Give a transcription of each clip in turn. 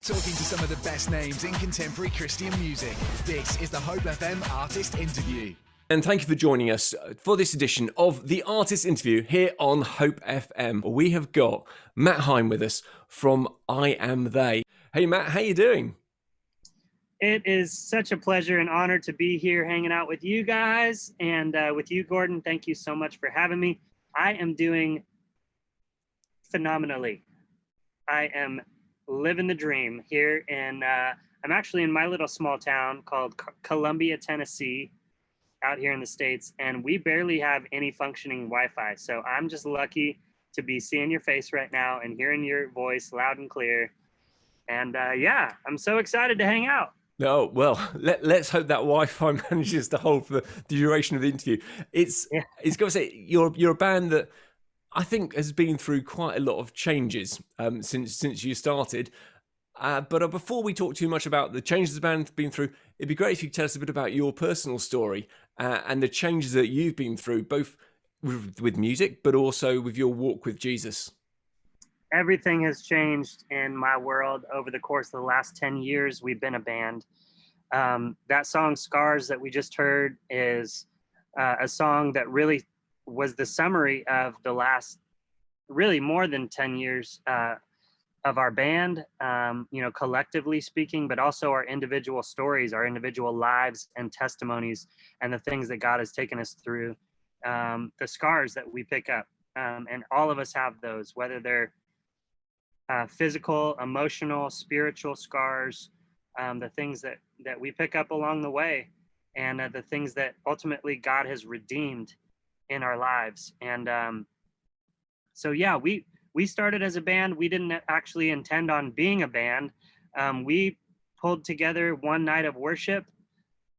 Talking to some of the best names in contemporary Christian music. This is the Hope FM Artist Interview. And thank you for joining us for this edition of the Artist Interview here on Hope FM. We have got Matt Hein with us from I Am They. Hey Matt, how you doing? It is such a pleasure and honor to be here hanging out with you guys and with you, Gordon. Thank you so much for having me. I am doing phenomenally. I am living the dream here in, I'm actually in my little small town called Columbia, Tennessee, out here in the States, and we barely have any functioning Wi-Fi. So I'm just lucky to be seeing your face right now and hearing your voice loud and clear. And yeah, I'm so excited to hang out. Oh, well, let's hope that Wi-Fi manages to hold for the duration of the interview. It's got to say, you're a band that I think has been through quite a lot of changes since you started. But before we talk too much about the changes the band's been through, it'd be great if you could tell us a bit about your personal story and the changes that you've been through, both with music, but also with your walk with Jesus. Everything has changed in my world over the course of the last 10 years we've been a band. That song, Scars, that we just heard is a song that really was the summary of the last really more than 10 years of our band, collectively speaking, but also our individual stories, our individual lives and testimonies, and the things that God has taken us through, the scars that we pick up. And all of us have those, whether they're physical, emotional, spiritual scars, the things that we pick up along the way, and the things that ultimately God has redeemed in our lives. And so yeah, we started as a band. We didn't actually intend on being a band. We pulled together one night of worship,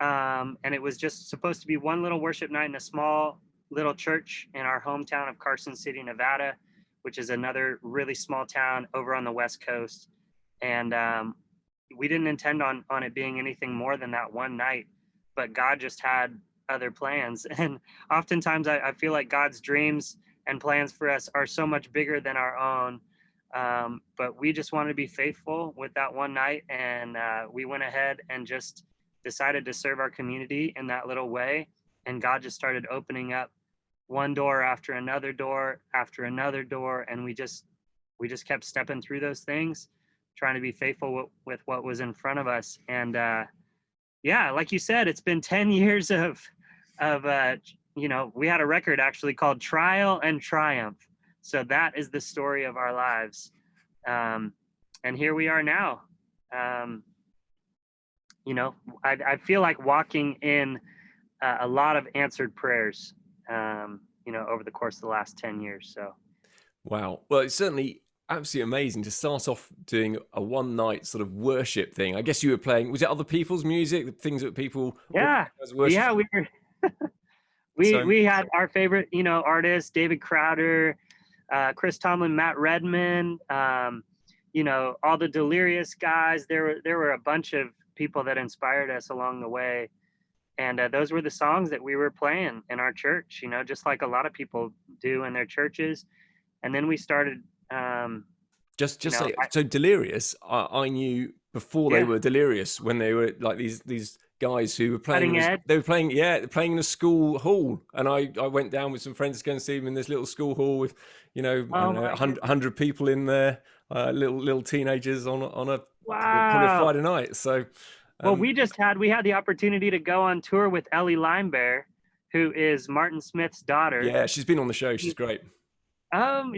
and it was just supposed to be one little worship night in a small little church in our hometown of Carson City, Nevada, which is another really small town over on the West Coast. And we didn't intend on it being anything more than that one night, but God just had other plans. And oftentimes I feel like God's dreams and plans for us are so much bigger than our own. But we just wanted to be faithful with that one night. And we went ahead and just decided to serve our community in that little way. And God just started opening up one door after another door after another door. And we just kept stepping through those things, trying to be faithful with what was in front of us. And yeah, like you said, it's been 10 years of we had a record actually called Trial and Triumph. So that is the story of our lives. And here we are now. I feel like walking in a lot of answered prayers, over the course of the last 10 years. So. Wow. Well, it's certainly absolutely amazing to start off doing a one night sort of worship thing. I guess you were playing, was it other people's music, the things that people we were we had our favorite artists, David Crowder, Chris Tomlin, Matt Redman, all the Delirious guys. There were a bunch of people that inspired us along the way, and those were the songs that we were playing in our church, just like a lot of people do in their churches. And then we started so Delirious, I knew before they were Delirious, when they were like these guys who were playing playing in a school hall, and I went down with some friends to go and see them in this little school hall with 100 people in there, little teenagers on a probably a Friday night. So we had the opportunity to go on tour with Ellie Limebear, who is Martin Smith's daughter. Yeah, she's been on the show. She's great.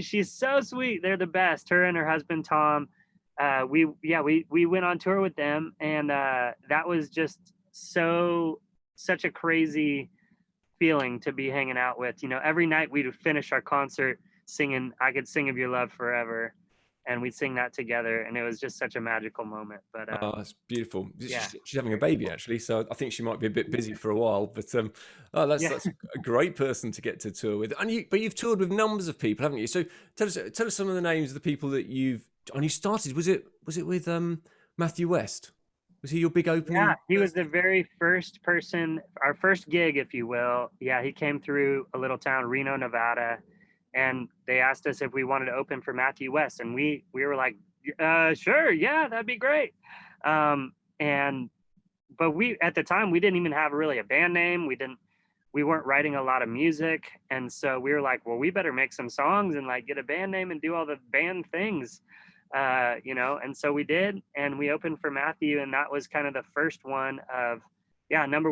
She's so sweet. They're the best. Her and her husband Tom. We went on tour with them, and that was just such a crazy feeling to be hanging out with. Every night we'd finish our concert singing "I Could Sing of Your Love Forever," and we'd sing that together, and it was just such a magical moment. But it's beautiful. Yeah. She's having a baby actually, so I think she might be a bit busy for a while. But that's a great person to get to tour with. And you've toured with numbers of people, haven't you? So tell us some of the names of the people that you started. Was it with Matthew West? Was he your big opening? Yeah, he was the very first person, our first gig, if you will. Yeah, he came through a little town, Reno, Nevada, and they asked us if we wanted to open for Matthew West, and we were like, Sure, yeah, that'd be great. And but we at the time we didn't even have really a band name. We weren't writing a lot of music, and so we were like, well, we better make some songs and like get a band name and do all the band things, and so we did, and we opened for Matthew, and that was kind of the first one of, yeah, a number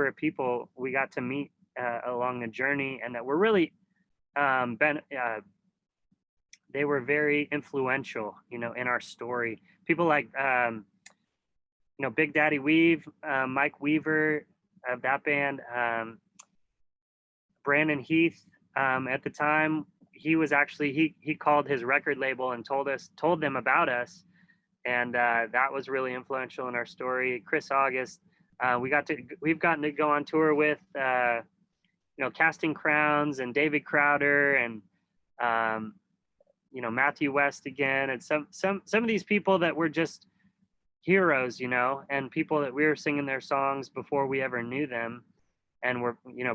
of people we got to meet along the journey, and that were really they were very influential, in our story. People like Big Daddy Weave, Mike Weaver of that band, Brandon Heath. At the time, he was actually he called his record label and told them about us, and that was really influential in our story. Chris August, we've gotten to go on tour with Casting Crowns and David Crowder and Matthew West again, and some of these people that were just heroes, and people that we were singing their songs before we ever knew them, and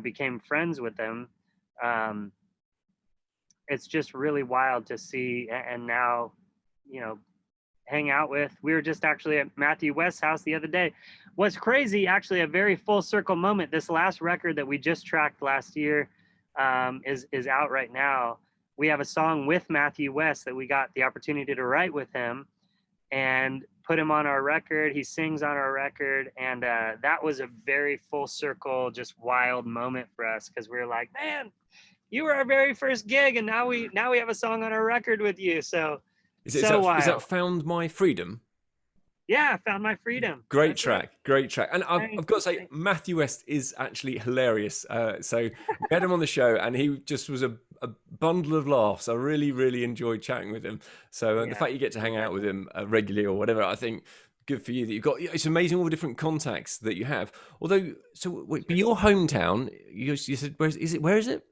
became friends with them. It's just really wild to see, and now, hang out with. We were just actually at Matthew West's house the other day. What's crazy, actually, a very full circle moment. This last record that we just tracked last year is out right now. We have a song with Matthew West that we got the opportunity to write with him and put him on our record. He sings on our record, and that was a very full circle, just wild moment for us, because we were like, man, you were our very first gig, and now we have a song on our record with you. So is that Found My Freedom? Yeah, Found My Freedom. Great track. And I've got to say, Matthew West is actually hilarious. So we had him on the show, and he just was a bundle of laughs. I really, really enjoyed chatting with him. So the fact you get to hang out with him regularly or whatever, I think good for you that you've got. It's amazing all the different contacts that you have. Although, so wait, but your hometown, you said, where is it?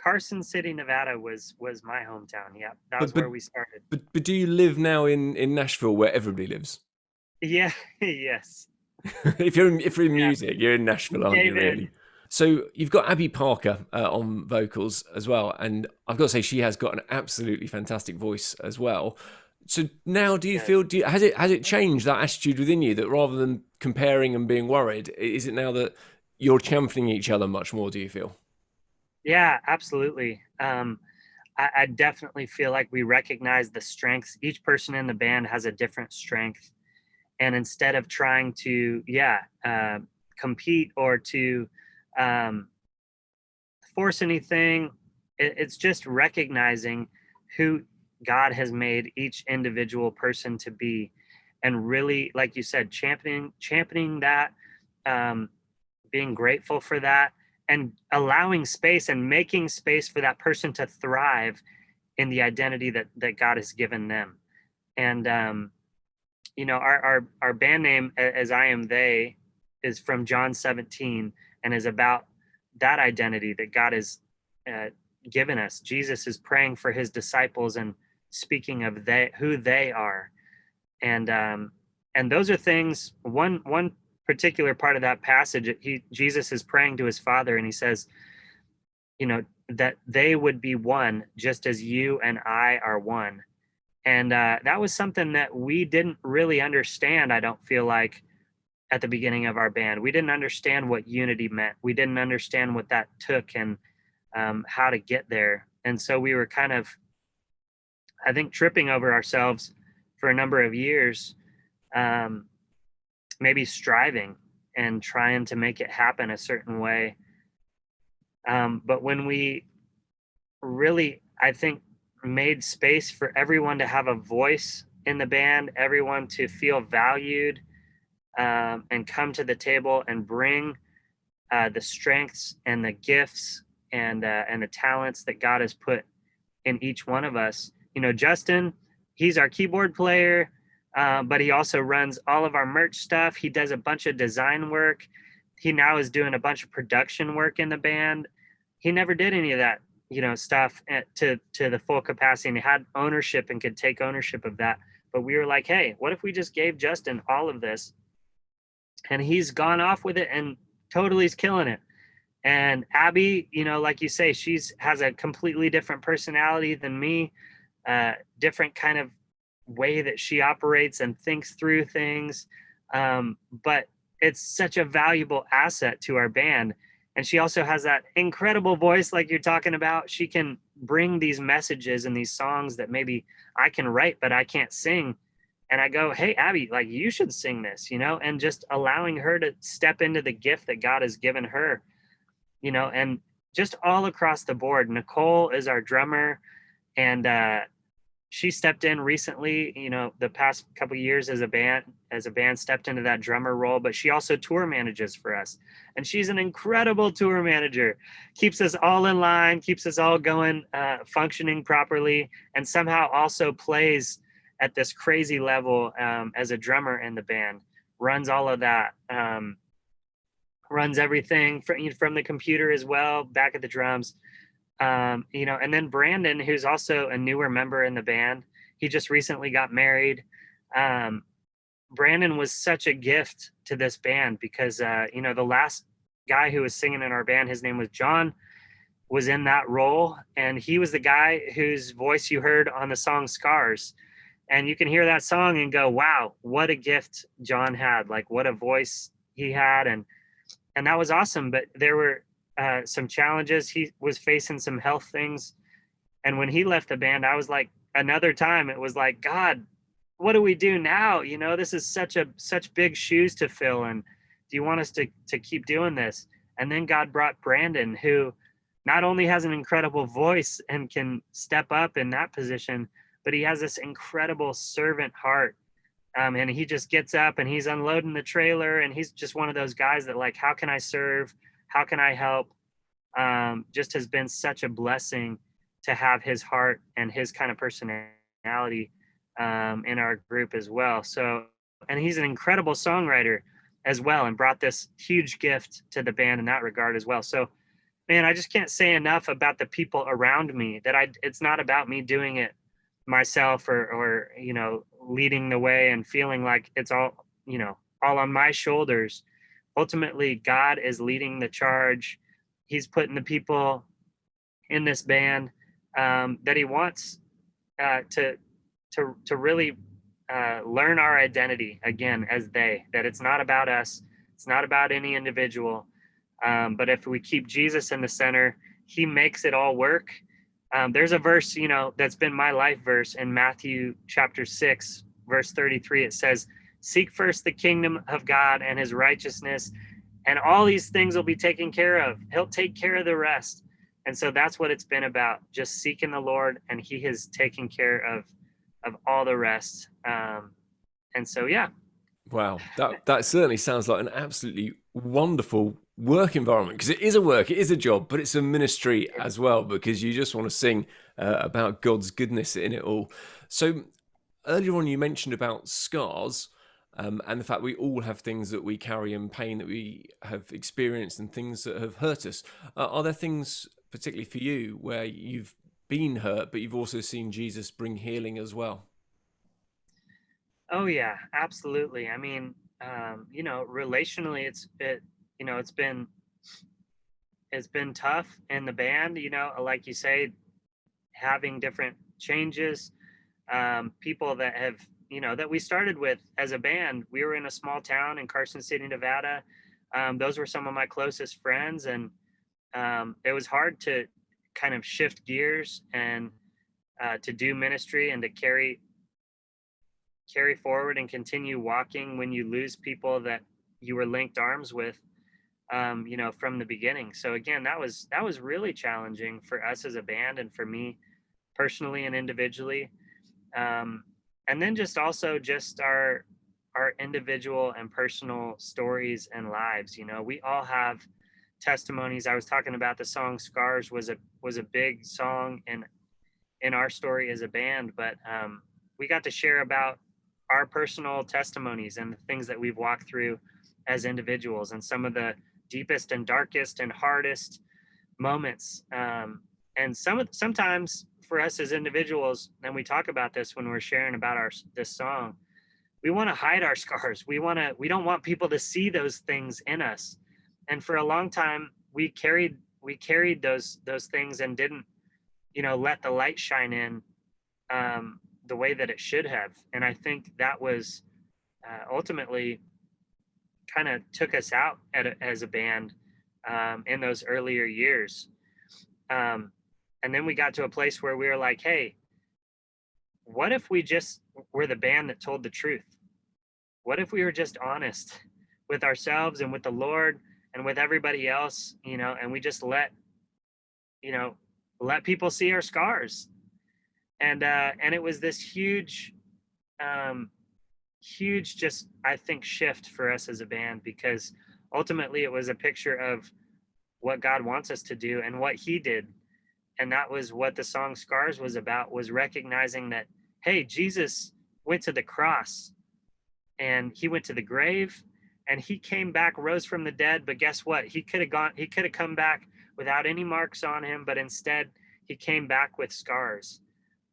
Carson City, Nevada was my hometown. Yeah, that was where we started. But do you live now in Nashville, where everybody lives? Yeah, yes. if you're in music, you're in Nashville, aren't you? Really? So you've got Abby Parker on vocals as well, and I've got to say she has got an absolutely fantastic voice as well. So now, do you feel? Has it changed that attitude within you, that rather than comparing and being worried, is it now that you're championing each other much more? Do you feel? Yeah, absolutely. I definitely feel like we recognize the strengths. Each person in the band has a different strength. And instead of trying to, compete or to force anything, it's just recognizing who God has made each individual person to be. And really, like you said, championing that, being grateful for that, and allowing space and making space for that person to thrive in the identity that God has given them. And our band name, As I Am They, is from John 17 and is about that identity that God has given us. Jesus is praying for his disciples and speaking of who they are, and those are things. One particular part of that passage, Jesus is praying to his Father, and he says, that they would be one, just as you and I are one. And that was something that we didn't really understand, I don't feel like, at the beginning of our band. We didn't understand what unity meant. We didn't understand what that took, and how to get there. And so we were kind of, I think, tripping over ourselves for a number of years, maybe striving and trying to make it happen a certain way. But when we really, I think, made space for everyone to have a voice in the band, everyone to feel valued, and come to the table and bring the strengths and the gifts and the talents that God has put in each one of us. Justin, he's our keyboard player, but he also runs all of our merch stuff. He does a bunch of design work. He now is doing a bunch of production work in the band. He never did any of that, stuff to the full capacity, and he had ownership and could take ownership of that. But we were like, hey, what if we just gave Justin all of this? And he's gone off with it and totally is killing it. And Abby, like you say, has a completely different personality than me. different kind of way that she operates and thinks through things. But it's such a valuable asset to our band. And she also has that incredible voice, like you're talking about. She can bring these messages and these songs that maybe I can write, but I can't sing. And I go, hey, Abby, like you should sing this, and just allowing her to step into the gift that God has given her, and just all across the board. Nicole is our drummer, and she stepped in recently, the past couple of years as a band stepped into that drummer role, but she also tour manages for us. And she's an incredible tour manager, keeps us all in line, keeps us all going, functioning properly, and somehow also plays at this crazy level as a drummer in the band, runs all of that, runs everything from the computer as well, back at the drums. And then Brandon, who's also a newer member in the band, he just recently got married. Brandon was such a gift to this band because, the last guy who was singing in our band, his name was John, was in that role. And he was the guy whose voice you heard on the song Scars. And you can hear that song and go, wow, what a gift John had. Like, what a voice he had. And that was awesome. But there were some challenges. He was facing some health things. And when he left the band, I was like, another time, it was like, God, what do we do now? This is such big shoes to fill. And do you want us to keep doing this? And then God brought Brandon, who not only has an incredible voice and can step up in that position, but he has this incredible servant heart. And he just gets up and he's unloading the trailer. And he's just one of those guys that, like, how can I serve? How can I help? Just has been such a blessing to have his heart and his kind of personality in our group as well. So, and he's an incredible songwriter as well, and brought this huge gift to the band in that regard as well. So, man, I just can't say enough about the people around me, that it's not about me doing it myself or leading the way and feeling like it's all on my shoulders. Ultimately, God is leading the charge. He's putting the people in this band that he wants to really learn our identity again as that it's not about us. It's not about any individual. But if we keep Jesus in the center, he makes it all work. There's a verse, that's been my life verse in Matthew chapter 6, verse 33. It says, seek first the kingdom of God and his righteousness, and all these things will be taken care of. He'll take care of the rest. And so that's what it's been about, just seeking the Lord, and he has taken care of all the rest. And so, yeah. Wow, that certainly sounds like an absolutely wonderful work environment, because it is a work, it is a job, but it's a ministry as well, because you just want to sing about God's goodness in it all. So earlier on you mentioned about scars, and the fact we all have things that we carry and pain that we have experienced and things that have hurt us. Are there things particularly for you where you've been hurt, but you've also seen Jesus bring healing as well? Oh yeah, absolutely. I mean, relationally, it's been tough in the band, like you say, having different changes, people that have, that we started with as a band. We were in a small town in Carson City, Nevada. Those were some of my closest friends. And it was hard to kind of shift gears and to do ministry and to carry forward and continue walking when you lose people that you were linked arms with, from the beginning. So again, that was really challenging for us as a band, and for me personally and individually. And then just our individual and personal stories and lives. We all have testimonies. I was talking about the song Scars was a big song in our story as a band, but we got to share about our personal testimonies and the things that we've walked through as individuals, and some of the deepest and darkest and hardest moments. And sometimes for us as individuals, and we talk about this when we're sharing about this song, we want to hide our scars. We don't want people to see those things in us. And for a long time, we carried those things and didn't, let the light shine in the way that it should have. And I think that was ultimately kind of took us out as a band in those earlier years. And then we got to a place where we were like, hey, what if we just were the band that told the truth? What if we were just honest with ourselves and with the Lord and with everybody else, and we just let people see our scars. And it was this huge, just, I think, shift for us as a band, because ultimately it was a picture of what God wants us to do and what he did. And that was what the song Scars was about, was recognizing that, hey, Jesus went to the cross and he went to the grave and he came back, rose from the dead. But guess what? He could have come back without any marks on him, but instead he came back with scars.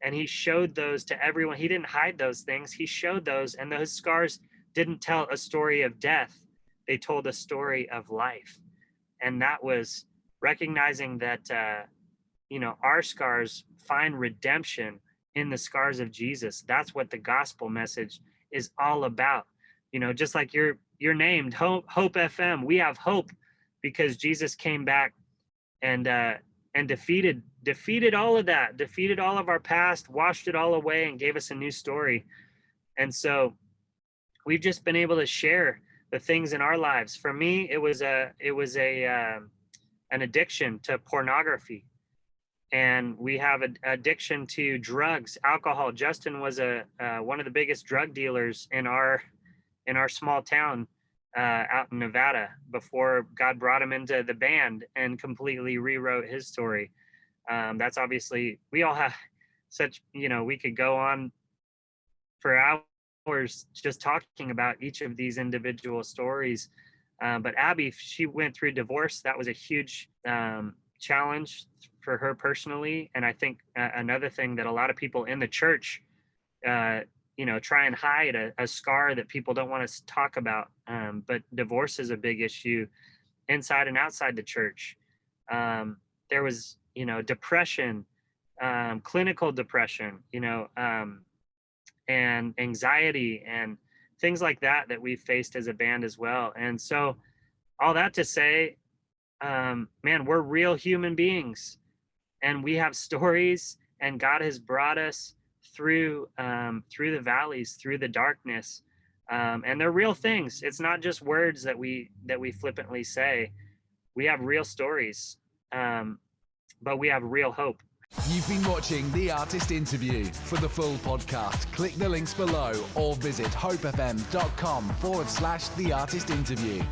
And he showed those to everyone. He didn't hide those things. He showed those, and those scars didn't tell a story of death. They told a story of life. And that was recognizing that, our scars find redemption in the scars of Jesus. That's what the gospel message is all about. Just like you're named Hope FM, we have hope because Jesus came back and defeated all of that, defeated all of our past, washed it all away, and gave us a new story. And so we've just been able to share the things in our lives. For me, it was an addiction to pornography, and we have an addiction to drugs, alcohol. Justin was one of the biggest drug dealers in our small town out in Nevada before God brought him into the band and completely rewrote his story. That's obviously, we all have such, we could go on for hours just talking about each of these individual stories. But Abby, she went through divorce. That was a huge challenge for her personally. And I think another thing that a lot of people in the church, try and hide a scar that people don't want to talk about. But divorce is a big issue inside and outside the church. There was, depression, clinical depression, and anxiety and things like that we've faced as a band as well. And so all that to say, man, we're real human beings and we have stories, and God has brought us through the valleys, through the darkness. And they're real things. It's not just words that we flippantly say. We have real stories, but we have real hope. You've been watching The Artist Interview. For the full podcast, click the links below or visit hopefm.com/The Artist Interview.